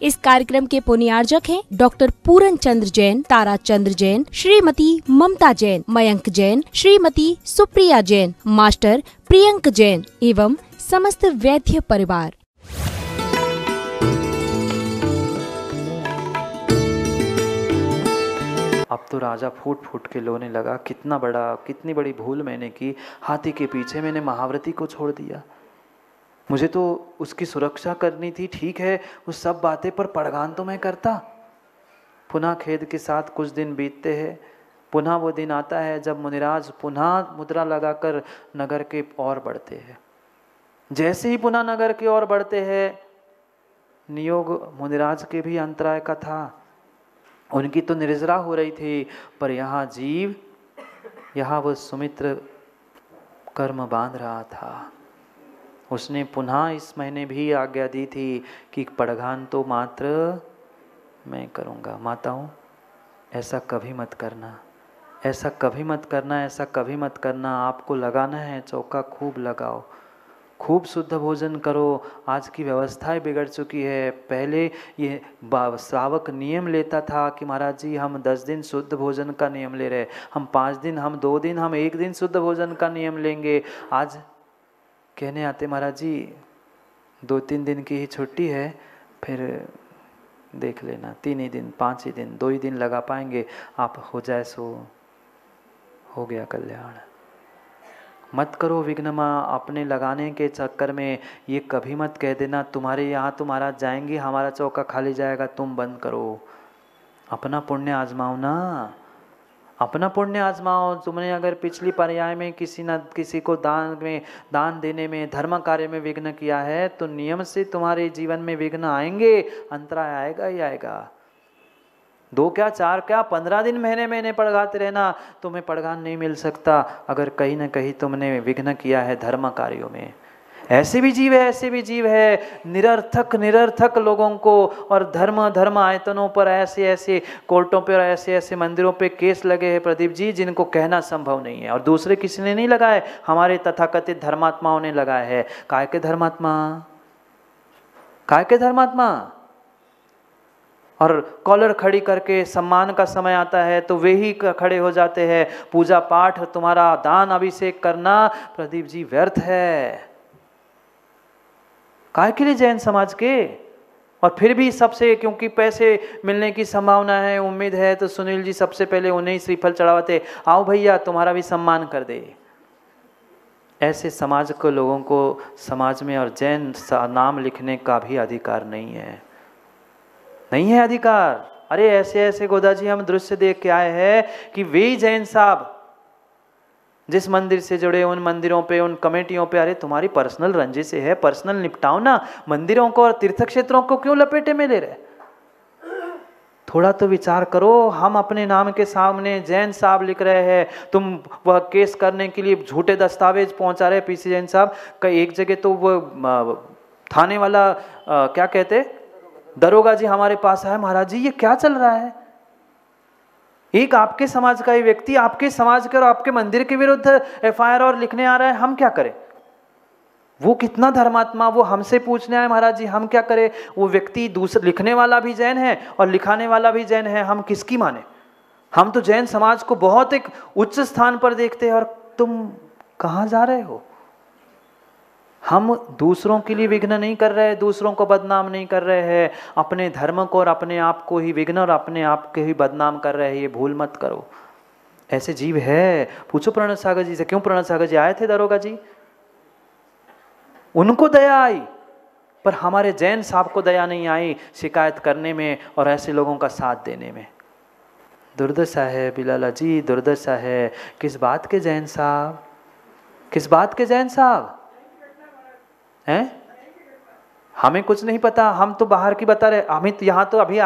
इस कार्यक्रम के पुण्यार्जक हैं डॉक्टर पूरन चंद्र जैन, तारा चंद्र जैन, श्रीमती ममता जैन, मयंक जैन, श्रीमती सुप्रिया जैन, मास्टर प्रियंक जैन एवं समस्त वैद्य परिवार। अब तो राजा फूट फूट के रोने लगा, कितनी बड़ी भूल मैंने की। हाथी के पीछे मैंने महाव्रती को छोड़ दिया। मुझे तो उसकी सुरक्षा करनी थी, ठीक है, उस सब बातें पर पड़गान तो मैं करता। पुनः खेद के साथ कुछ दिन बीतते हैं। पुनः वो दिन आता है जब मुनिराज पुनः मुद्रा लगाकर नगर के ओर बढ़ते हैं। जैसे ही पुनः नगर की ओर बढ़ते हैं, नियोग मुनिराज के भी अंतराय का था। उनकी तो निर्जरा हो रही थी, पर यहाँ वो सुमित्र कर्म बांध रहा था। उसने पुनः इस महीने भी आज्ञा दी थी कि पड़घान तो मात्र मैं करूँगा। माताओं, ऐसा कभी मत करना, ऐसा कभी मत करना, ऐसा कभी मत करना। आपको लगाना है चौका, खूब लगाओ, खूब शुद्ध भोजन करो। आज की व्यवस्थाएं बिगड़ चुकी है। पहले ये श्रावक नियम लेता था कि महाराज जी हम 10 दिन शुद्ध भोजन का नियम ले रहे, हम 5 दिन, हम 2 दिन, हम 1 दिन शुद्ध भोजन का नियम लेंगे। आज कहने आते महाराज जी 2-3 दिन की ही छुट्टी है, फिर देख लेना, 3 ही दिन, 5 ही दिन, 2 ही दिन लगा पाएंगे, आप हो जाए सो हो गया कल्याण। मत करो विघ्न माँ। अपने लगाने के चक्कर में ये कभी मत कह देना तुम्हारे यहाँ तो महाराज जाएंगे, हमारा चौका खाली जाएगा, तुम बंद करो। अपना पुण्य आजमाओ ना, अपना पुण्य आजमाओ। तुमने अगर पिछली पर्याय में किसी को दान देने में, धर्म कार्य में विघ्न किया है, तो नियम से तुम्हारे जीवन में विघ्न आएंगे, अंतराय आएगा ही आएगा। 2 क्या 4 क्या 15 दिन महीने पड़गाते रहना, तुम्हें पड़गान नहीं मिल सकता अगर कहीं ना कहीं तुमने विघ्न किया है धर्म कार्यों में। ऐसे भी जीव है निरर्थक लोगों को और धर्म आयतनों पर ऐसे कोर्टों पर ऐसे मंदिरों पे केस लगे हैं प्रदीप जी, जिनको कहना संभव नहीं है। और दूसरे किसी ने नहीं लगाए, हमारे तथाकथित धर्मात्माओं ने लगाए है। काय के धर्मात्मा और कॉलर खड़ी करके सम्मान का समय आता है तो वे ही खड़े हो जाते हैं। पूजा पाठ, तुम्हारा दान अभिषेक करना प्रदीप जी व्यर्थ है। काय के लिए जैन समाज के? और फिर भी सबसे, क्योंकि पैसे मिलने की संभावना है, उम्मीद है, तो सुनील जी सबसे पहले उन्हें ही श्रीफल चढ़ाते, आओ भैया तुम्हारा भी सम्मान कर दे। ऐसे समाज को, लोगों को समाज में और जैन नाम लिखने का भी अधिकार नहीं है अधिकार। अरे ऐसे गोदा जी हम दृश्य देख के आए हैं कि वे जैन साहब जिस मंदिर से जुड़े, उन मंदिरों पे, उन कमेटियों पे, अरे तुम्हारी पर्सनल रंजिश है, पर्सनल निपटाओ ना। मंदिरों को और तीर्थ क्षेत्रों को क्यों लपेटे में ले रहे? थोड़ा तो विचार करो। हम अपने नाम के सामने जैन साहब लिख रहे हैं, तुम वह केस करने के लिए झूठे दस्तावेज पहुंचा रहे पीसी जैन साहब का। एक जगह तो वो थाने वाला क्या कहते, दरोगा जी हमारे पास आया, महाराज जी ये क्या चल रहा है? एक आपके समाज का ही व्यक्ति आपके समाज के और आपके मंदिर के विरुद्ध एफआईआर और लिखने आ रहा है, हम क्या करें? वो कितना धर्मात्मा, वो हमसे पूछने आए, महाराज जी हम क्या करें? वो व्यक्ति दूसरा लिखने वाला भी जैन है और लिखाने वाला भी जैन है, हम किसकी माने? हम तो जैन समाज को बहुत एक उच्च स्थान पर देखते हैं, और तुम कहाँ जा रहे हो? हम दूसरों के लिए विघ्न नहीं कर रहे, दूसरों को बदनाम नहीं कर रहे हैं, अपने धर्म को और अपने आप को ही विघ्न और अपने आप के ही बदनाम कर रहे हैं। ये भूल मत करो। ऐसे जीव है। पूछो प्रणत सागर जी से, क्यों प्रणत सागर जी आए थे दरोगा जी? उनको दया आई, पर हमारे जैन साहब को दया नहीं आई शिकायत करने में और ऐसे लोगों का साथ देने में। दुर्दशा है बिलाला जी, दुर्दशा है। किस बात के जैन साहब, किस बात के जैन साहब हैं? हमें कुछ नहीं पता, हम तो बाहर की बता रहे। हम तो यहाँ तो अभी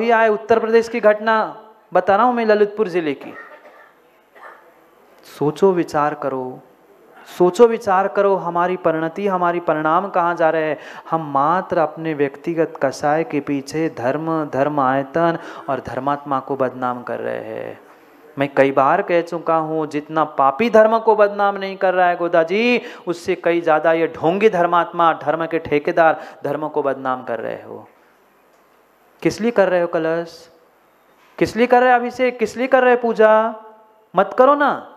आए, उत्तर प्रदेश की घटना बता रहा हूं मैं, ललितपुर जिले की। सोचो विचार करो, हमारी परिणति, हमारी परिणाम कहाँ जा रहे हैं? हम मात्र अपने व्यक्तिगत कसाय के पीछे धर्म आयतन और धर्मात्मा को बदनाम कर रहे हैं। मैं कई बार कह चुका हूं, जितना पापी धर्म को बदनाम नहीं कर रहा है गोदा जी, उससे कई ज्यादा ये ढोंगी धर्मात्मा, धर्म के ठेकेदार धर्म को बदनाम कर रहे हो। किस लिए कर रहे हो कलश? किस लिए कर रहे हो अभिषेक? किस लिए कर रहे हो पूजा? मत करो ना।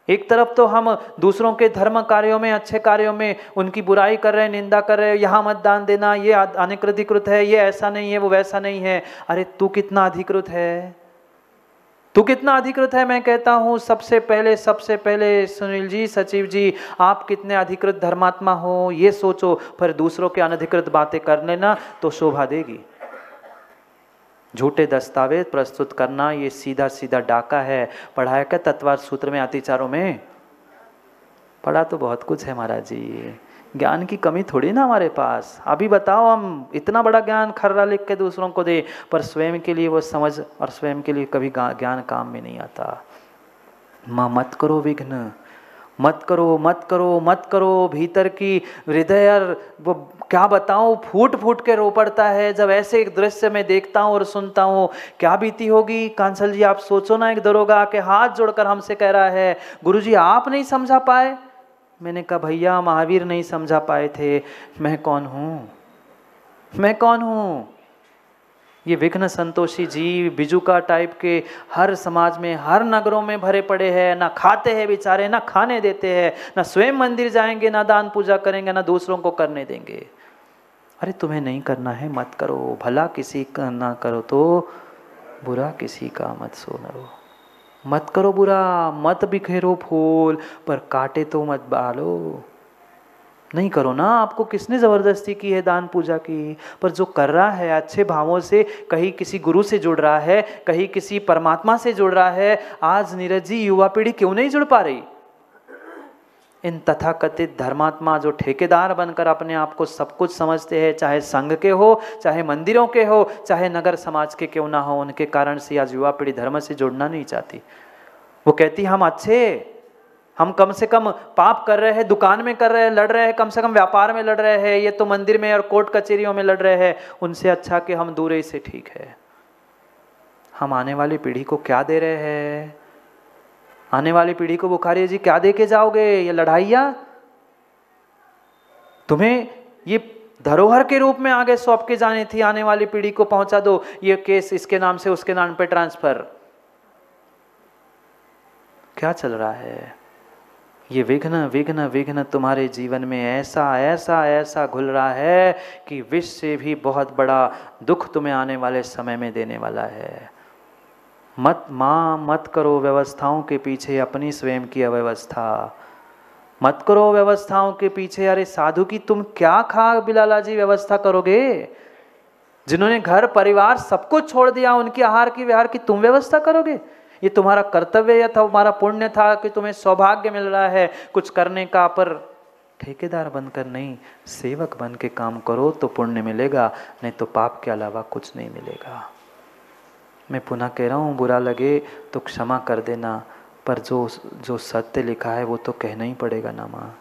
एक तरफ तो हम दूसरों के धर्म कार्यों में, अच्छे कार्यों में उनकी बुराई कर रहे हैं, निंदा कर रहे हैं, यहाँ मत दान देना, ये अनधिकृत है, ये ऐसा नहीं है, वो वैसा नहीं है। अरे तू कितना अधिकृत है? तू कितना अधिकृत है? मैं कहता हूं सबसे पहले सुनील जी, सचिव जी, आप कितने अधिकृत धर्मात्मा हो ये सोचो, पर दूसरों के अनधिकृत बातें कर लेना तो शोभा देगी। झूठे दस्तावेज प्रस्तुत करना ये सीधा सीधा डाका है। पढ़ाया क्या तत्वार सूत्र में, अतिचारों में? पढ़ा तो बहुत कुछ है महाराज जी, ज्ञान की कमी थोड़ी ना हमारे पास। अभी बताओ हम इतना बड़ा ज्ञान खर्रा लिख के दूसरों को दे, पर स्वयं के लिए वो समझ और स्वयं के लिए कभी ज्ञान काम में नहीं आता। माँ मत करो विघ्न, मत करो मत करो मत करो। भीतर की हृदय वो क्या बताऊं, फूट फूट के रो पड़ता है जब ऐसे एक दृश्य में देखता हूं और सुनता हूं। क्या बीती होगी कांसल जी, आप सोचो ना। एक दरोगा के हाथ जोड़कर हमसे कह रहा है, गुरुजी आप नहीं समझा पाए। मैंने कहा भैया महावीर नहीं समझा पाए थे, मैं कौन हूं? मैं कौन हूं? ये विघ्न संतोषी जी बिजुका टाइप के हर समाज में, हर नगरों में भरे पड़े हैं। ना खाते हैं बेचारे, ना खाने देते हैं, ना स्वयं मंदिर जाएंगे, ना दान पूजा करेंगे, ना दूसरों को करने देंगे। अरे तुम्हें नहीं करना है मत करो, भला किसी का ना करो तो बुरा किसी का मत सुनो। मत करो बुरा, मत बिखेरो फूल, पर काटे तो मत बालो। नहीं करो ना। आपको किसने जबरदस्ती की है दान पूजा की? पर जो कर रहा है अच्छे भावों से, कहीं किसी गुरु से जुड़ रहा है, कहीं किसी परमात्मा से जुड़ रहा है। आज नीरज जी युवा पीढ़ी क्यों नहीं जुड़ पा रही? इन तथाकथित धर्मात्मा जो ठेकेदार बनकर अपने आप को सब कुछ समझते हैं, चाहे संघ के हो, चाहे मंदिरों के हो, चाहे नगर समाज के क्यों ना हो, उनके कारण से आज युवा पीढ़ी धर्म से जुड़ना नहीं चाहती। वो कहती हम अच्छे, हम कम से कम पाप कर रहे हैं, दुकान में कर रहे हैं, लड़ रहे हैं, कम से कम व्यापार में लड़ रहे हैं, ये तो मंदिर में और कोर्ट कचहरियों में लड़ रहे हैं, उनसे अच्छा कि हम दूर ही से ठीक है। हम आने वाली पीढ़ी को क्या दे रहे हैं? आने वाली पीढ़ी को बुखारी जी क्या दे के जाओगे? ये लड़ाइयाँ तुम्हें ये धरोहर के रूप में आगे सौंप के जानी थी। आने वाली पीढ़ी को पहुंचा दो ये केस इसके नाम से उसके नाम पे ट्रांसफर। क्या चल रहा है? ये विघ्न विघ्न विघ्न तुम्हारे जीवन में ऐसा ऐसा ऐसा घुल रहा है कि विष से भी बहुत बड़ा दुख तुम्हें आने वाले समय में देने वाला है। मत करो व्यवस्थाओं के पीछे अपनी स्वयं की अव्यवस्था। मत करो व्यवस्थाओं के पीछे। अरे साधु की तुम क्या खा बिलाला जी व्यवस्था करोगे? जिन्होंने घर परिवार सब कुछ छोड़ दिया, उनकी आहार की विहार की तुम व्यवस्था करोगे? ये तुम्हारा कर्तव्य या था, तुम्हारा पुण्य था कि तुम्हें सौभाग्य मिल रहा है कुछ करने का, पर ठेकेदार बनकर नहीं, सेवक बन के काम करो तो पुण्य मिलेगा, नहीं तो पाप के अलावा कुछ नहीं मिलेगा। मैं पुनः कह रहा हूँ, बुरा लगे तो क्षमा कर देना, पर जो सत्य लिखा है वो तो कहना ही पड़ेगा ना माँ।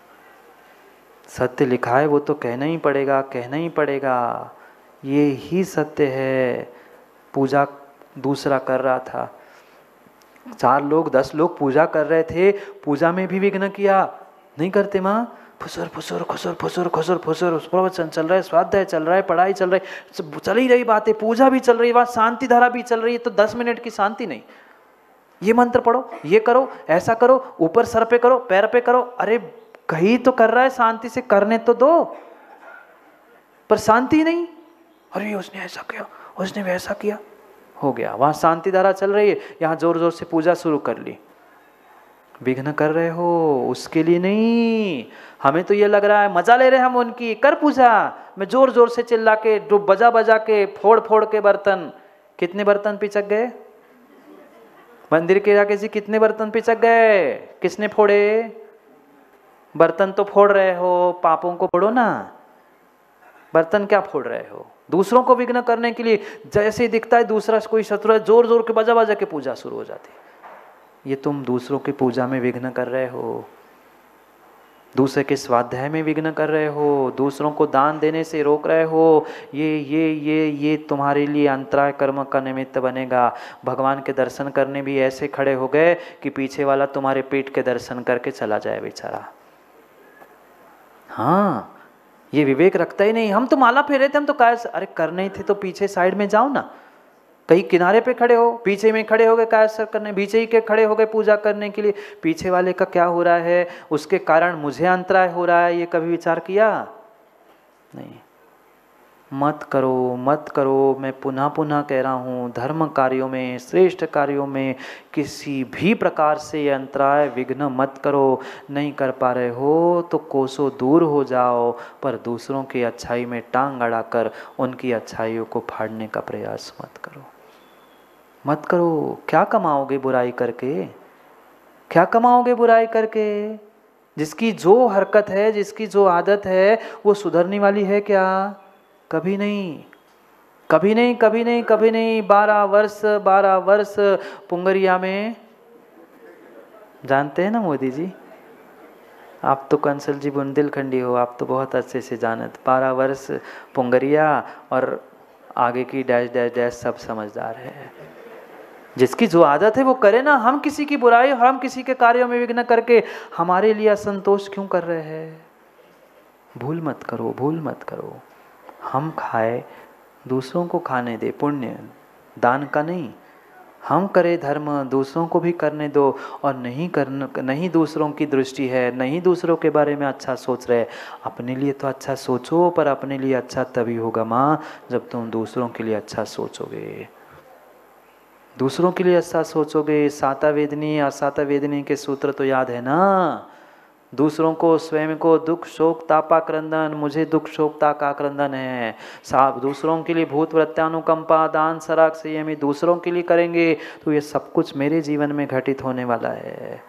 सत्य लिखा है वो तो कहना ही पड़ेगा, कहना ही पड़ेगा। ये ही सत्य है। पूजा दूसरा कर रहा था, 4 लोग 10 लोग पूजा कर रहे थे, पूजा में भी विघ्न किया। नहीं करते माँ, फुसुर फुसुर खुसुर फुसुर खुसुर फुसुर, प्रवचन चल रहा है, स्वाध्याय चल रहा है, पढ़ाई चल रही है, चल ही रही बातें, पूजा भी चल रही है, वहाँ शांति धारा भी चल रही है, तो 10 मिनट की शांति नहीं। ये मंत्र पढ़ो, ये करो, ऐसा करो, ऊपर सर पे करो, पैर पे करो। अरे कहीं तो कर रहा है, शांति से करने तो दो, पर शांति नहीं। अरे उसने ऐसा किया, उसने वैसा किया, हो गया। वहां शांति धारा चल रही है, यहाँ जोर जोर से पूजा शुरू कर ली। विघ्न कर रहे हो उसके लिए नहीं। हमें तो ये लग रहा है मजा ले रहे हैं हम उनकी, कर पूजा में जोर जोर से चिल्ला के, बजा बजा के, फोड़ फोड़ के बर्तन। कितने बर्तन पिचक गए मंदिर के जाके जी? कितने बर्तन पिचक गए? किसने फोड़े? बर्तन तो फोड़ रहे हो, पापों को फोड़ो ना। बर्तन क्या फोड़ रहे हो? दूसरों को विघ्न करने के लिए। जैसे ही दिखता है दूसरा कोई शत्रु है, जोर जोर के बजा बजा के पूजा शुरू हो जाती है। ये तुम दूसरों की पूजा में विघ्न कर रहे हो। दूसरे के स्वाध्याय में विघ्न कर रहे हो, दूसरों को दान देने से रोक रहे हो, ये तुम्हारे लिए अंतराय कर्म का निमित्त बनेगा। भगवान के दर्शन करने भी ऐसे खड़े हो गए कि पीछे वाला तुम्हारे पेट के दर्शन करके चला जाए बेचारा। हाँ, ये विवेक रखता ही नहीं। हम तो माला फेरे थे, हम तो अरे करने ही थे तो पीछे साइड में जाओ ना, कहीं किनारे पे खड़े हो, पीछे में खड़े हो गए कायसर करने, पीछे ही के खड़े हो गए पूजा करने के लिए। पीछे वाले का क्या हो रहा है, उसके कारण मुझे अंतराय हो रहा है, ये कभी विचार किया नहीं। मत करो, मत करो। मैं पुनः पुनः कह रहा हूँ, धर्म कार्यों में, श्रेष्ठ कार्यों में किसी भी प्रकार से ये अंतराय विघ्न मत करो। नहीं कर पा रहे हो तो कोसों दूर हो जाओ, पर दूसरों की अच्छाई में टांग अड़ाकर उनकी अच्छाइयों को फाड़ने का प्रयास मत करो। मत करो। क्या कमाओगे बुराई करके? क्या कमाओगे बुराई करके? जिसकी जो हरकत है, जिसकी जो आदत है, वो सुधरने वाली है क्या? कभी नहीं, कभी नहीं, कभी नहीं, कभी नहीं। 12 वर्ष पुंगरिया में, जानते हैं ना मोदी जी, आप तो कंसल जी बुंदेलखंडी हो, आप तो बहुत अच्छे से जानते। 12 वर्ष पुंगरिया और आगे की डैश डैश डैश सब समझदार है। जिसकी जो आदत है वो करे ना। हम किसी की बुराई, हम किसी के कार्यों में विघ्न करके हमारे लिए असंतोष क्यों कर रहे हैं? भूल मत करो, भूल मत करो। हम खाए, दूसरों को खाने दे, पुण्य दान का नहीं। हम करें धर्म, दूसरों को भी करने दो। और नहीं दूसरों की दृष्टि है, नहीं दूसरों के बारे में अच्छा सोच रहे, अपने लिए तो अच्छा सोचो। पर अपने लिए अच्छा तभी होगा माँ, जब तुम दूसरों के लिए अच्छा सोचोगे। दूसरों के लिए अच्छा सोचोगे। साता वेदनी, असाता वेदनी के सूत्र तो याद है ना। दूसरों को, स्वयं को दुख शोक तापा क्रंदन, मुझे दुख शोक ताका क्रंदन है। साहब दूसरों के लिए भूत वृत्तानुकंपा दान सराग संयमी दूसरों के लिए करेंगे तो ये सब कुछ मेरे जीवन में घटित होने वाला है।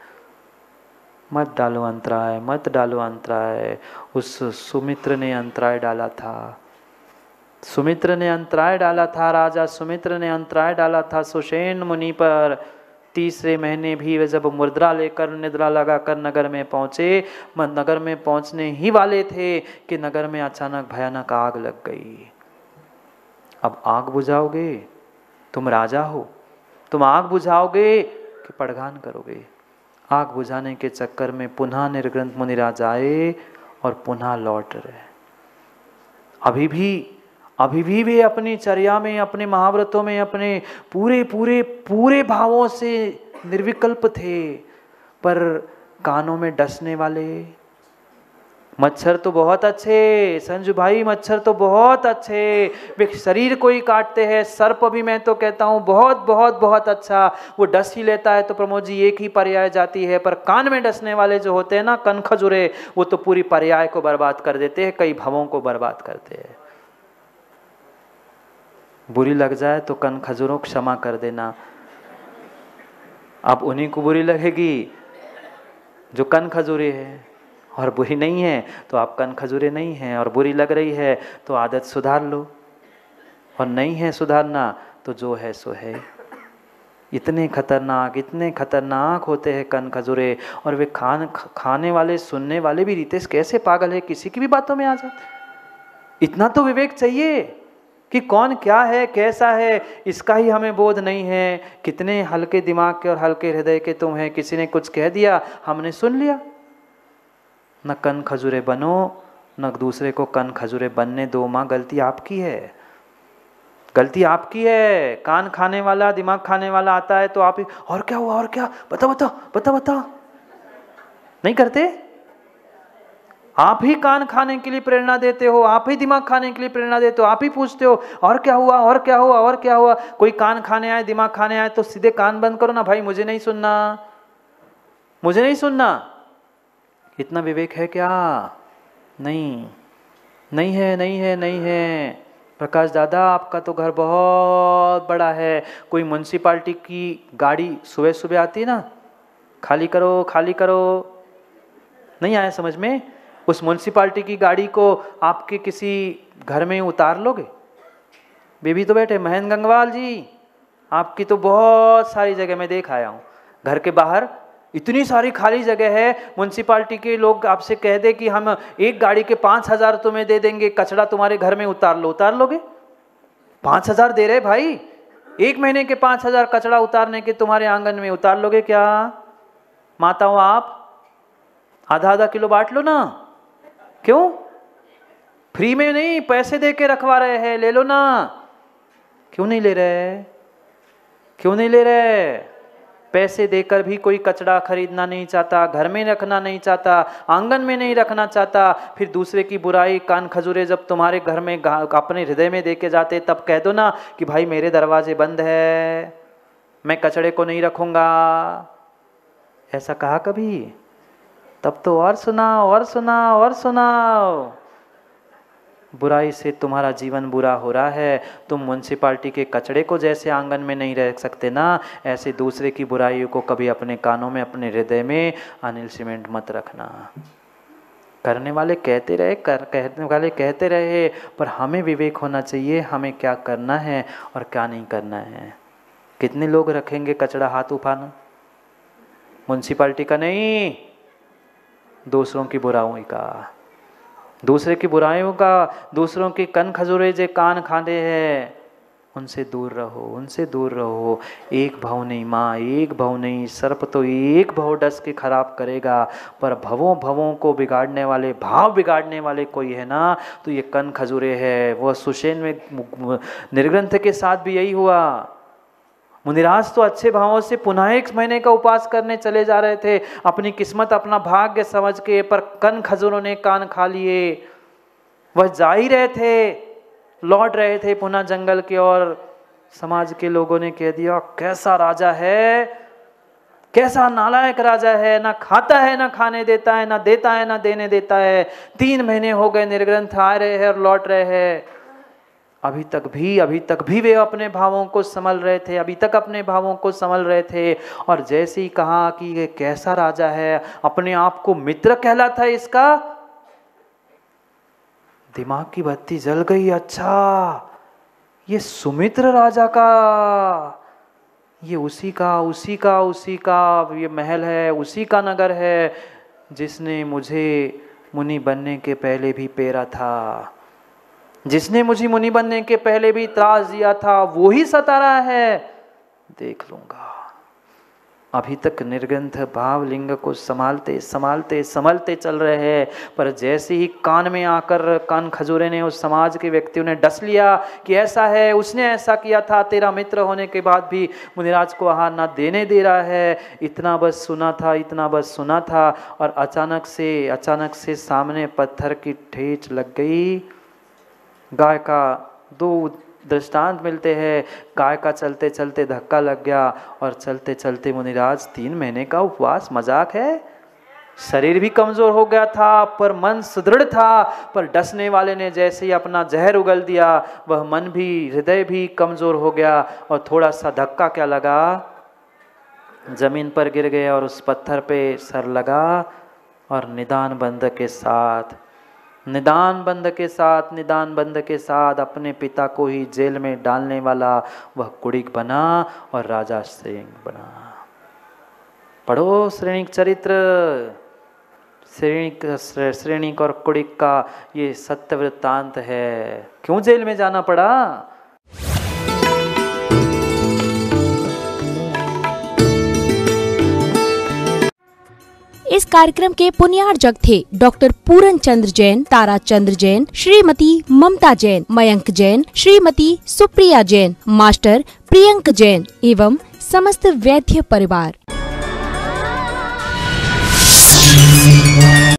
मत डालो अंतराय, मत डालो अंतराय। उस सुमित्र ने अंतराय डाला था, सुमित्र ने अंतराय डाला था, राजा सुमित्र ने अंतराय डाला था सुषेण मुनि पर। तीसरे महीने भी वे जब मुद्रा लेकर निद्रा लगाकर नगर में पहुंचे, नगर में पहुंचने ही वाले थे कि नगर में अचानक भयानक आग लग गई। अब आग बुझाओगे? तुम राजा हो, तुम आग बुझाओगे कि पड़घान करोगे? आग बुझाने के चक्कर में पुनः निर्ग्रंथ मुनिराज आए और पुनः लौट रहे। अभी भी वे अपनी चर्या में, अपने महाव्रतों में, अपने पूरे पूरे पूरे भावों से निर्विकल्प थे। पर कानों में डसने वाले मच्छर तो बहुत अच्छे, संजू भाई मच्छर तो बहुत अच्छे, वे शरीर को ही काटते हैं। सर्प भी मैं तो कहता हूँ बहुत बहुत बहुत अच्छा, वो डस ही लेता है तो प्रमोद जी एक ही पर्याय जाती है। पर कान में डसने वाले जो होते हैं ना, कन खजुरे, वो तो पूरी पर्याय को बर्बाद कर देते हैं, कई भावों को बर्बाद करते हैं। बुरी लग जाए तो कन खजूरों क्षमा कर देना। अब उन्हीं को बुरी लगेगी जो कन खजूरे है, और बुरी नहीं है तो आप कन खजूरे नहीं हैं। और बुरी लग रही है तो आदत सुधार लो, और नहीं है सुधारना तो जो है सो है। इतने खतरनाक होते हैं कन खजूरे। और वे खाने वाले, सुनने वाले भी रितेश कैसे पागल है, किसी की भी बातों में आ जाते। इतना तो विवेक चाहिए कि कौन क्या है, कैसा है, इसका ही हमें बोध नहीं है। कितने हल्के दिमाग के और हल्के हृदय के तुम हैं। किसी ने कुछ कह दिया, हमने सुन लिया। न कन खजूरे बनो, न दूसरे को कन खजूरे बनने दो। माँ गलती आपकी है, गलती आपकी है। कान खाने वाला, दिमाग खाने वाला आता है तो आप ही, और क्या हुआ, और क्या, बताओ नहीं करते। आप ही कान खाने के लिए प्रेरणा देते हो, आप ही दिमाग खाने के लिए प्रेरणा देते हो, आप ही पूछते हो और क्या हुआ, और क्या हुआ, और क्या हुआ। कोई कान खाने आए, दिमाग खाने आए तो सीधे कान बंद करो ना भाई, मुझे नहीं सुनना, मुझे नहीं सुनना। इतना विवेक है क्या? नहीं है। प्रकाश दादा आपका तो घर बहुत बड़ा है। कोई म्युनिसिपालिटी की गाड़ी सुबह सुबह आती है ना, खाली करो, नहीं आया समझ में? उस म्युनिसिपालिटी की गाड़ी को आपके किसी घर में उतार लोगे? बेबी तो बैठे, महेंद्र गंगवाल जी, आपकी तो बहुत सारी जगह में देख आया हूँ। घर के बाहर इतनी सारी खाली जगह है, म्युनिसिपालिटी के लोग आपसे कह दे कि हम एक गाड़ी के 5,000 तुम्हें दे देंगे, कचरा तुम्हारे घर में उतार लो, उतार लोगे? 5,000 दे रहे भाई, 1 महीने के 5,000 कचरा उतारने के तुम्हारे आंगन में, उतार लोगे क्या? माताओं आप आधा आधा किलो बांट लो ना। क्यों? फ्री में नहीं, पैसे दे के रखवा रहे हैं, ले लो ना। क्यों नहीं ले रहे? क्यों नहीं ले रहे? पैसे देकर भी कोई कचरा खरीदना नहीं चाहता, घर में रखना नहीं चाहता, आंगन में नहीं रखना चाहता। फिर दूसरे की बुराई, कान खजूरे जब तुम्हारे घर में अपने हृदय में देके जाते, तब कह दो ना कि भाई मेरे दरवाजे बंद है, मैं कचड़े को नहीं रखूंगा। ऐसा कहा कभी? तब तो और सुनाओ और सुनाओ और सुनाओ। बुराई से तुम्हारा जीवन बुरा हो रहा है। तुम म्युनिसिपालिटी के कचड़े को जैसे आंगन में नहीं रख सकते ना, ऐसे दूसरे की बुराइयों को कभी अपने कानों में, अपने हृदय में अनिल सीमेंट मत रखना। करने वाले कहते रहे, कहने वाले कहते रहे, पर हमें विवेक होना चाहिए, हमें क्या करना है और क्या नहीं करना है। कितने लोग रखेंगे कचड़ा हाथ उठाना? म्युनिसिपालिटी का नहीं, दूसरों की बुराइयों का, दूसरे की बुराइयों का, दूसरों की कन खजूरे जे कान खांडे हैं, उनसे दूर रहो, उनसे दूर रहो। एक भाव नहीं माँ, एक भाव नहीं, सर्प तो एक भाव डस के खराब करेगा, पर भवों भवों को बिगाड़ने वाले, भाव बिगाड़ने वाले कोई है ना, तो ये कन खजूरे है। वह सुषेण में निर्ग्रंथ के साथ भी यही हुआ। मुनिराज तो अच्छे भावों से पुनः 1 महीने का उपवास करने चले जा रहे थे, अपनी किस्मत, अपना भाग्य समझ के, पर कन खजूरों ने कान खा लिए। वह जा ही रहे थे, लौट रहे थे पुनः जंगल की ओर। समाज के लोगों ने कह दिया, कैसा राजा है, कैसा नालायक राजा है, ना खाता है ना खाने देता है, ना देता है ना देने देता है। 3 महीने हो गए निर्ग्रंथ आ रहे हैं और लौट रहे हैं, अभी तक भी वे अपने भावों को संभल रहे थे, अभी तक अपने भावों को संभल रहे थे। और जैसे ही कहा कि ये कैसा राजा है, अपने आप को मित्र कहलाता है, इसका दिमाग की बत्ती जल गई। अच्छा, ये सुमित्र राजा का, ये उसी का ये महल है, उसी का नगर है, जिसने मुझे मुनि बनने के पहले भी पेरा था, जिसने मुझे मुनि बनने के पहले भी त्रास दिया था, वो ही सता रहा है, देख लूंगा। अभी तक निर्ग्रंथ भाव लिंग को संभालते चल रहे हैं, पर जैसे ही कान में आकर कान खजूरे ने, उस समाज के व्यक्तियों ने डस लिया कि ऐसा है, उसने ऐसा किया था, तेरा मित्र होने के बाद भी मुनिराज को आहार ना देने दे रहा है, इतना बस सुना था। और अचानक से सामने पत्थर की ठेच लग गई। गाय का 2 दृष्टांत मिलते हैं। गाय का चलते चलते धक्का लग गया और चलते चलते मुनिराज 3 महीने का उपवास मजाक है। शरीर भी कमजोर हो गया था, पर मन सुदृढ़ था। पर डसने वाले ने जैसे ही अपना जहर उगल दिया, वह मन भी, हृदय भी कमजोर हो गया और थोड़ा सा धक्का क्या लगा, जमीन पर गिर गया और उस पत्थर पे सर लगा। और निदान बंद के साथ अपने पिता को ही जेल में डालने वाला वह कुड़िक बना और राजा श्रेणी बना। पढ़ो श्रेणिक चरित्र, श्रेणिक और कुड़िक का ये सत्य वृत्तांत है। क्यों जेल में जाना पड़ा? इस कार्यक्रम के पुण्यार्जक थे डॉक्टर पूरन चंद्र जैन, तारा चंद्र जैन, श्रीमती ममता जैन, मयंक जैन, श्रीमती सुप्रिया जैन, मास्टर प्रियंक जैन एवं समस्त वैद्य परिवार।